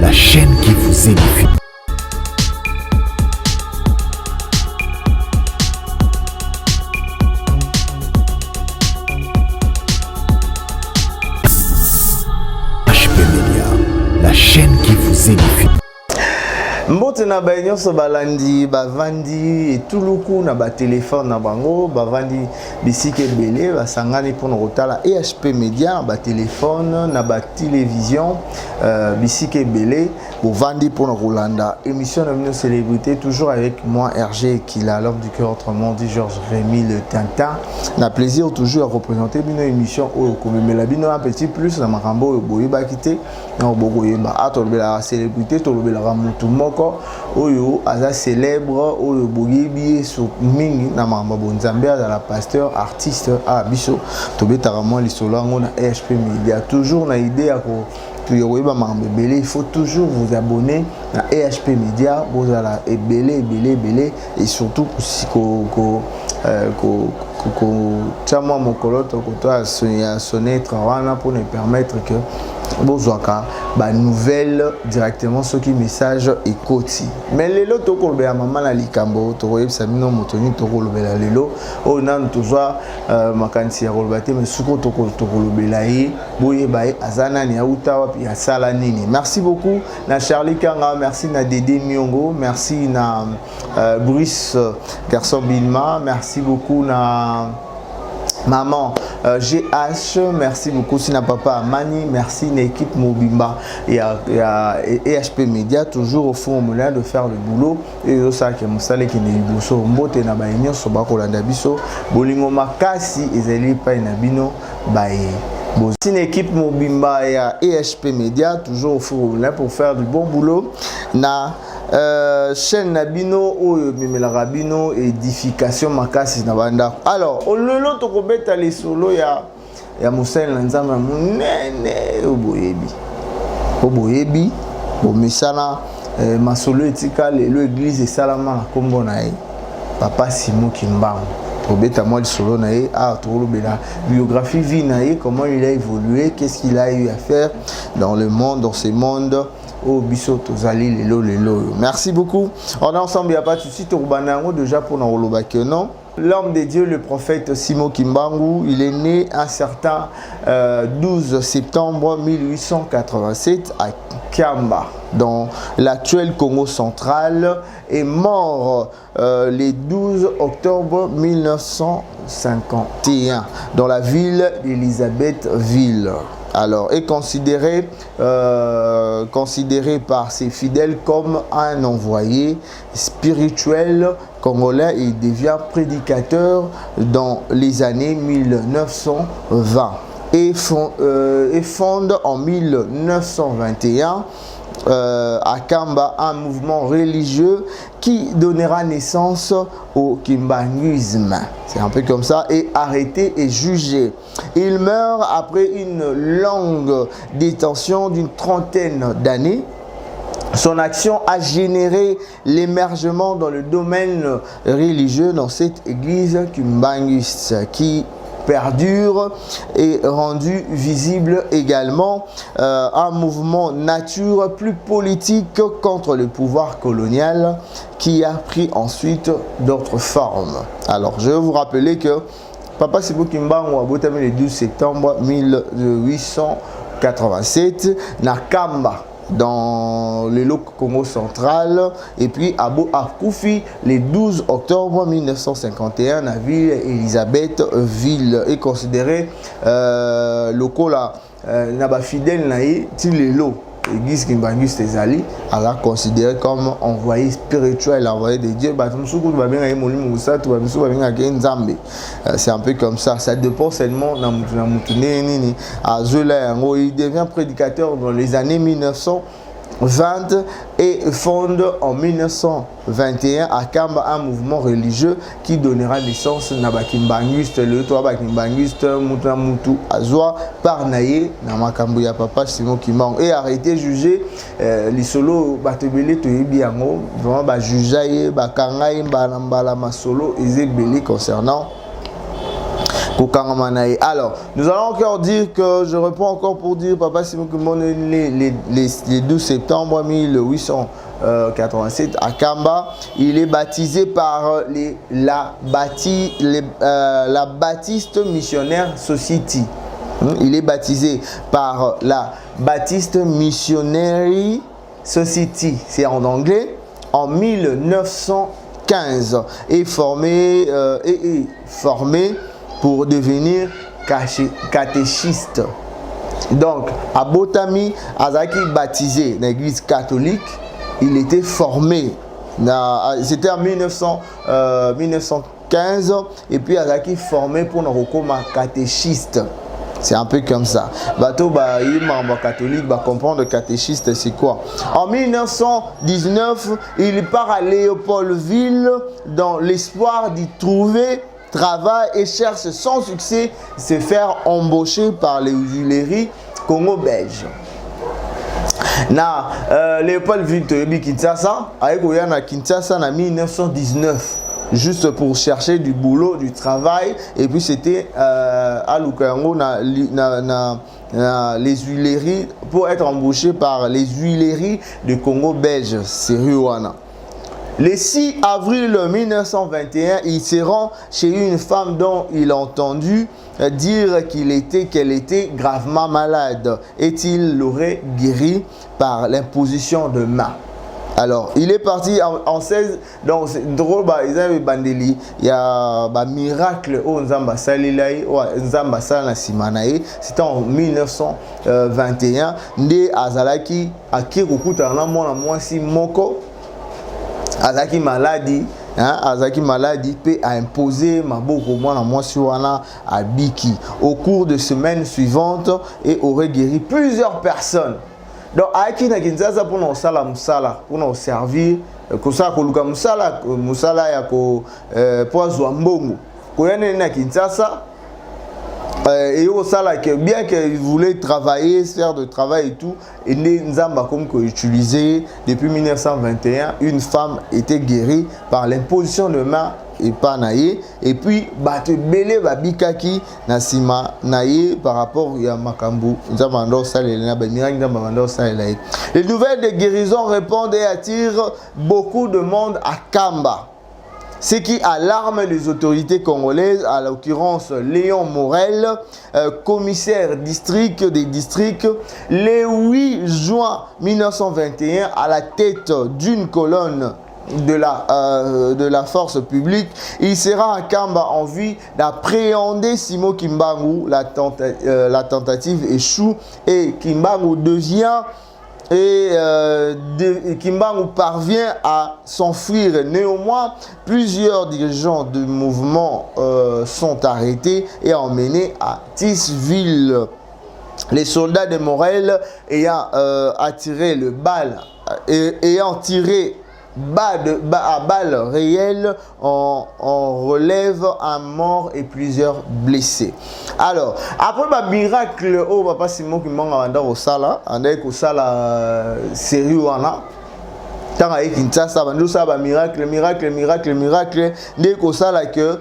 la chaîne qui vous édifie. HP Media, la chaîne qui vous édifie. Mbote na baignon so balandi bavandi etuluku na ba téléphone na bango bavandi bisike belé basangani pour rotala HP Media ba téléphone na ba télévision bisike belé bovandi pour Rolanda émission de célébrité toujours avec moi RG qui a l'homme du cœur autrement dit Georges Rémy le Tintin na plaisir toujours à représenter une émission au komemela bino un petit plus na makambo boye ba kité na bogoyeba atolbela célébrité tolobela ramutu oyo aza célèbre oyo boyebi so mingi na mamba bonzambe à la pasteur artiste à biso tobetaka moi lisolo ngo na HP Media toujours na idée ya ko tuyoyeba mamba belé il faut toujours vous abonner à HP Media vous ala belé et surtout ko tchama mokoloto ko to sonner wana pour nous permettre que bozwaka ba nouvelle directement ce qui message et koti mais lelo to kolobela mama na likambo to koyebisa bino motoni to kolobela lelo o nan tozwa makanisi ya kolobate mais suko to kolobela ye boyeba ye azana ni auta wapi asala nini. Merci beaucoup na Charlie Kanga, merci na Dédé Miongo, merci na Brice Garçon Bilma, merci beaucoup na Maman GH, merci beaucoup Sina Papa Amani, merci à l'équipe Mobimba et à HP Media, toujours au fond moulin de faire le boulot. Et ça qui est mon salaire qui n'est pas so mbote na baignon so bakolanda biso bolingo makasi ezali pa na bino bae. Bon, c'est une équipe Mobimba et HP Media, toujours au fond moulin pour faire du bon boulot. Na chaîne Nabino ou Mimela Rabino édification makasi na banda. Alors, on le lot to beta les solo ya Moussel Nzama munene oboyebi bomesana masolo etika le église et salama kombo na Papa Simon Kimbangu. Robeta moi le solo na la biographie vie na comment il a évolué, qu'est-ce qu'il a eu à faire dans le monde, dans ce monde. Oh biso tozali lelo. Merci beaucoup. On est ensemble, il n'y a pas de souci. Tourbanango déjà pour nous non. L'homme de Dieu, le prophète Simon Kimbangu, il est né un certain 12 septembre 1887 à Kamba, dans l'actuel Congo central, et mort le 12 octobre 1951 dans la ville d'Elisabethville. Alors, est considéré par ses fidèles comme un envoyé spirituel congolais. Il devient prédicateur dans les années 1920 et fonde en 1921 à Kamba un mouvement religieux qui donnera naissance au kimbanguisme. C'est un peu comme ça, et arrêté et jugé. Il meurt après une longue détention d'une trentaine d'années. Son action a généré l'émergement dans le domaine religieux dans cette église kimbanguiste qui perdure et rendu visible également un mouvement nature plus politique contre le pouvoir colonial qui a pris ensuite d'autres formes. Alors je vais vous rappeler que Papa Simon Kimbangu a botamé le 12 septembre 1887 na Kamba dans le Congo central, et puis Abo Akoufi le 12 octobre 1951 dans la ville Elisabethville est considéré lokola naba fidèle naï tilelo église kimbanguiste ezali ala considéré comme envoyé spirituel, envoyé de Dieu. C'est un peu comme ça, ça dépend seulement il devient prédicateur dans les années 1920 et fonde en 1921 à Kamba un mouvement religieux qui donnera naissance à Bakimbanguiste, le toit Bakimbanguiste, Mutu Azwa, par Naye, Namakambuya Papa Simon Kimbangu, et arrêté jugé les solos Batebele Toyebiango, vraiment jugeaye, Bakangaye, Banambala Masolo, et Zébélé concernant Alors, nous allons encore dire que, je reprends encore pour dire, Papa Simon Kimbangu, les 12 septembre 1887 à Kamba, il est baptisé par la Baptiste Missionnaire Society. Il est baptisé par la Baptiste Missionary Society, c'est en anglais, en 1915 et formé pour devenir catéchiste. Donc, à Botami, Azaki baptisé dans l'église catholique, il était formé. C'était en 1915 et puis Azaki formé pour nous comme catéchiste. C'est un peu comme ça. Bateau, il est membre catholique, comprendre le catéchiste, c'est quoi. En 1919, il part à Léopoldville dans l'espoir d'y trouver travail et cherche sans succès se faire embaucher par les Huileries Congo-Belge. Léopoldville, Kinshasa, avec Kinshasa en 1919. Juste pour chercher du boulot, du travail. Et puis c'était à Lukango, les huileries, pour être embauché par les huileries de Congo belge. C'est Ruana. Le 6 avril 1921, il se rend chez une femme dont il a entendu dire qu'elle était gravement malade et il l'aurait guéri par l'imposition de main. Alors, il est parti en 16, donc c'est drôle, il y a bandeli, il y a un miracle au Nzamba Salilai, Nzamba Salanasimanae, c'était en 1921, Nde Azalaki, Akikukuta, moi si Moko, Azaki maladie, Azaki maladie peut imposer Maboko moi si wana à Biki au cours de semaines suivantes et aurait guéri plusieurs personnes. Donc, aiki na Kinshasa pour nous sala musala, pour nous servir, pour ça koluka musala ya ko pour Zwambongo. Koyane na Kinshasa et au sala que bien qu'il voulait travailler, faire de travail et tout, et Nzamba comme que utilisé depuis 1921, une femme était guérie par l'imposition de main et pas naïe et puis bate belé babikaki nasima naïe par rapport à makambu nzamando salela ba mirang nzamando salela. Les nouvelles de guérison répondent et attirent beaucoup de monde à Kamba, ce qui alarme les autorités congolaises, à l'occurrence Léon Morel, commissaire district des districts, le 8 juin 1921 à la tête d'une colonne de la force publique, il sera à Kamba en vue d'appréhender Simon Kimbangu. La tentative échoue et Kimbangu devient Kimbangu parvient à s'enfuir. Néanmoins, plusieurs dirigeants du mouvement sont arrêtés et emmenés à Tisville. Les soldats de Morel ayant attiré le bal ayant tiré à balles réelles, on relève un mort et plusieurs blessés. Alors, après le miracle, Papa Simon Kimbangu a au sala, au sala Seriwana. Tant à Kinshasa, ça va miracle, dès qu'au sala que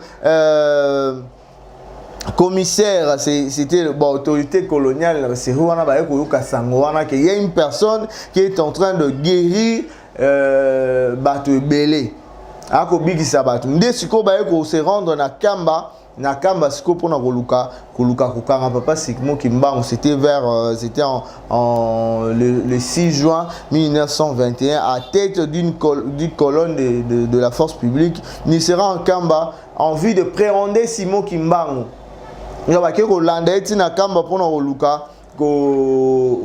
commissaire, c'était l'autorité coloniale, c'est Rwanda, il y a une personne qui est en train de guérir bato belé akobiki sabatu nde siko baye ko se rendre na Kamba siko pona koluka kokanga Papa Simon Kimbangu. C'était vers le 6 juin 1921 à tête d'une colonne de la force publique. Il sera en Kamba en vue de préhender Simon Kimbangu. Il va que Hollande na Kamba pona koluka ko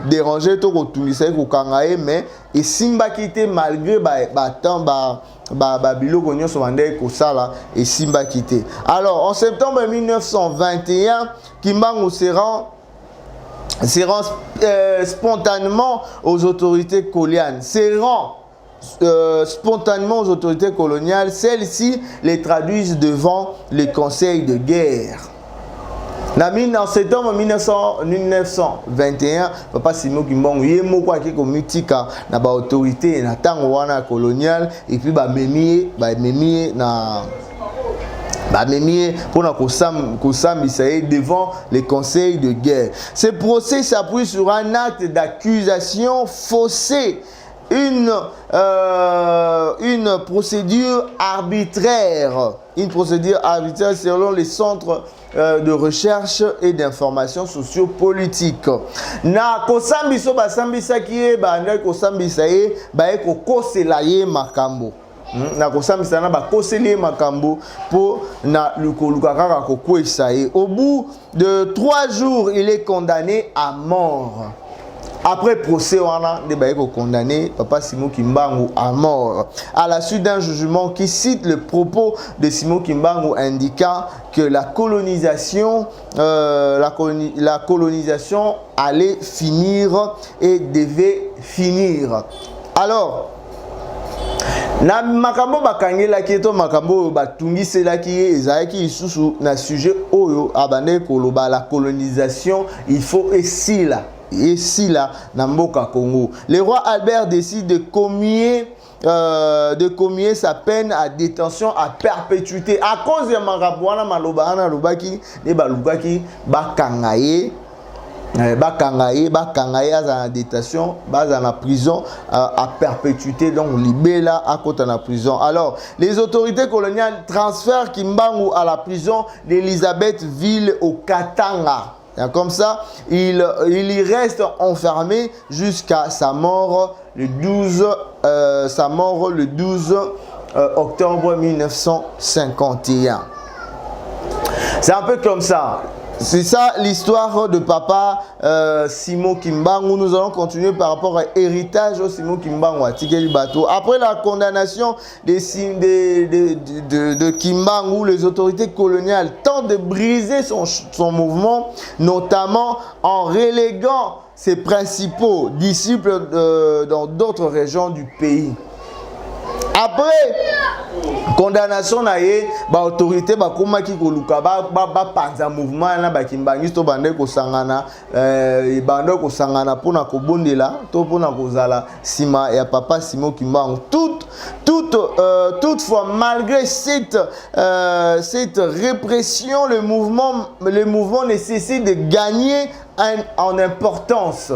déranger to ko tulisa ko kangae mais et simba quitté malgré biloko nyonso bande ko sala et simba quitté. Alors en septembre 1921, Kimbangu se rend spontanément aux autorités coloniales. Spontanément aux autorités coloniales, celles-ci les traduisent devant les conseils de guerre. En septembre 1921, Papa Simon Kimbangu yemoko akiko mutika na ba autorité na tango wana colonial et puis ba memi pour devant les conseils de guerre. Ce procès s'appuie sur un acte d'accusation faussé, une procédure arbitraire. Une procédure arbitraire selon les centres de recherche et d'information sociopolitique. Na kosambiso basambisa kiye banda kosambisa ye ba ko kosela ye makambo. Na kosambisa na ba koseli makambo pour na lukoluka kaka kokwesa ye. Au bout de 3 jours, il est condamné à mort. Après procès, on a condamné Papa Simon Kimbangu à mort. À la suite d'un jugement qui cite le propos de Simon Kimbangu indiquant que la colonisation allait finir et devait finir. Alors, na makambo bakangela kieto makambo batungisa ki ezaki isusu na sujet oyo abande koloba la colonisation il faut esila na mboka Congo. Le roi Albert décide de commuer sa peine à détention à perpétuité à cause de marabouana malobana lobaki ne balukaki bakangaye à détention, à la prison à perpétuité, donc libéla à côté de la prison. Alors, les autorités coloniales transfèrent Kimbangu à la prison d'Elisabethville au Katanga. Et comme ça, il y reste enfermé jusqu'à sa mort le 12 octobre 1951. C'est un peu comme ça. C'est ça l'histoire de Papa Simon Kimbangu. Nous allons continuer par rapport à l'héritage de Simon Kimbangu à Tikeli Bato. Après la condamnation de Kimbangu, les autorités coloniales tentent de briser son mouvement, notamment en reléguant ses principaux disciples dans d'autres régions du pays. Après condamnation na ye ba autorité ba komaki koluka ba panza mouvement na ba Kimbangu to bande ko sangana bande ko sangana pona ko bondela to pona ko zala sima ya Papa Simon Kimbangu. Toutefois malgré cette répression, le mouvement nécessite de gagner en importance.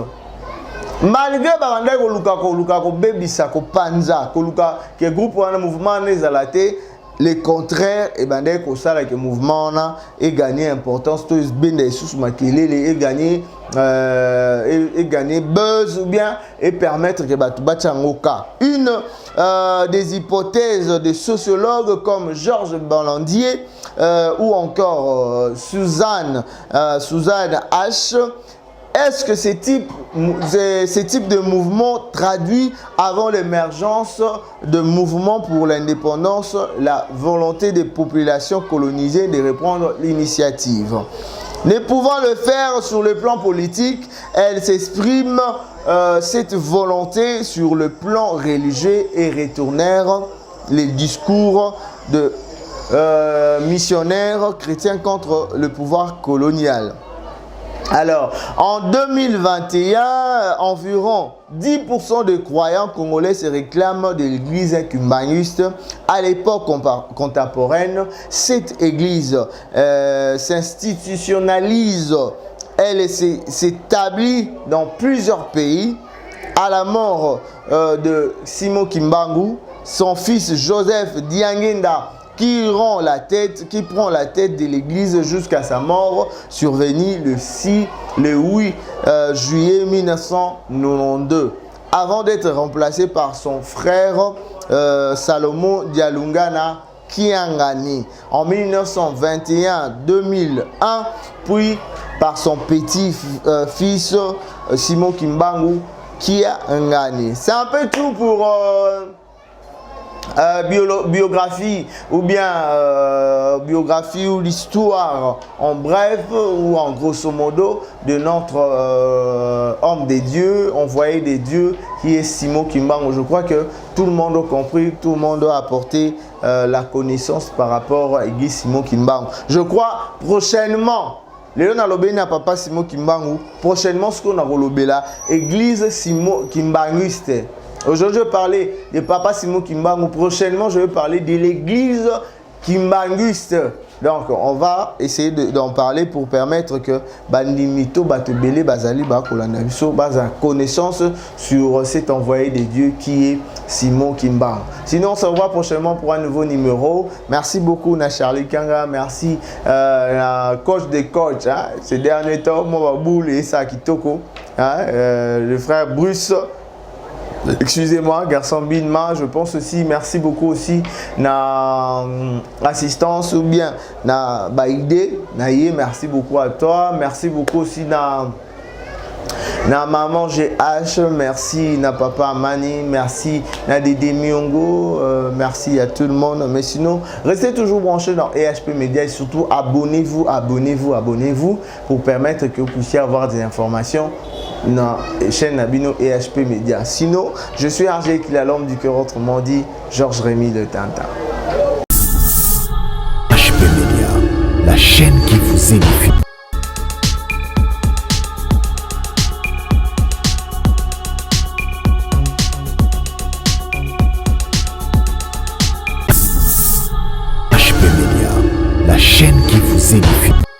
Malgré baranda koluka ko bebisa ko panza koluka que groupe wana mouvement nezalate le contraire et bande ko sala que mouvement na et gagner importance to bende sous makelele et gagner buzz ou bien et permettre que batu batchangoka. Une des hypothèses de sociologues comme Georges Ballandier ou encore Suzanne H. Est-ce que ce type de mouvement traduit avant l'émergence de mouvements pour l'indépendance la volonté des populations colonisées de reprendre l'initiative? Ne pouvant le faire sur le plan politique, elle s'exprime cette volonté sur le plan religieux et retournèrent les discours de missionnaires chrétiens contre le pouvoir colonial. Alors, en 2021, environ 10% de croyants congolais se réclament de l'église kimbanguiste. À l'époque contemporaine, cette église s'institutionnalise. Elle s'établit dans plusieurs pays. À la mort de Simon Kimbangu, son fils Joseph Diangenda qui prend la tête de l'église jusqu'à sa mort, survenue le 8 juillet 1992, avant d'être remplacé par son frère Salomon Dialungana Kiangani en 1921-2001, puis par son petit-fils Simon Kimbangu Kiangani. C'est un peu tout pour biographie ou bien biographie ou l'histoire en bref ou en grosso modo de notre homme des dieux, envoyé des dieux qui est Simon Kimbangu. Je crois que tout le monde a compris, tout le monde a apporté la connaissance par rapport à l'église Simon Kimbangu. Je crois prochainement Léon Alobé n'a Papa Simon Kimbangu. Prochainement ce qu'on a relobé là, église Simon Kimbanguiste. Aujourd'hui, je vais parler de Papa Simon Kimbangu. Prochainement, je vais parler de l'église Kimbanguiste. Donc, on va essayer d'en parler pour permettre que Bandimito, Batebele, Bazali, Bakolanabiso, basa connaissance sur cet envoyé de Dieu qui est Simon Kimbang. Sinon, on se revoit prochainement pour un nouveau numéro. Merci beaucoup, na Charlie Kanga. Merci, coach des coachs. Hein. Ces derniers temps, moi, Baboul et Sakitoko. Hein, le frère Bruce. Excusez-moi, garçon Binma, je pense aussi, merci beaucoup aussi na assistance ou bien na Baïdé, Naïe, merci beaucoup à toi, merci beaucoup aussi na maman GH, merci na papa Mani, merci na Dédé Miongo, merci à tout le monde. Mais sinon, restez toujours branchés dans EHP Media et surtout abonnez-vous pour permettre que vous puissiez avoir des informations dans la chaîne Nabino EHP Media. Sinon, je suis Argé Kila, l'homme du cœur, autrement dit Georges Rémy de Tintin. HP Media, la chaîne qui vous édifie. HP Media, la chaîne qui vous édifie.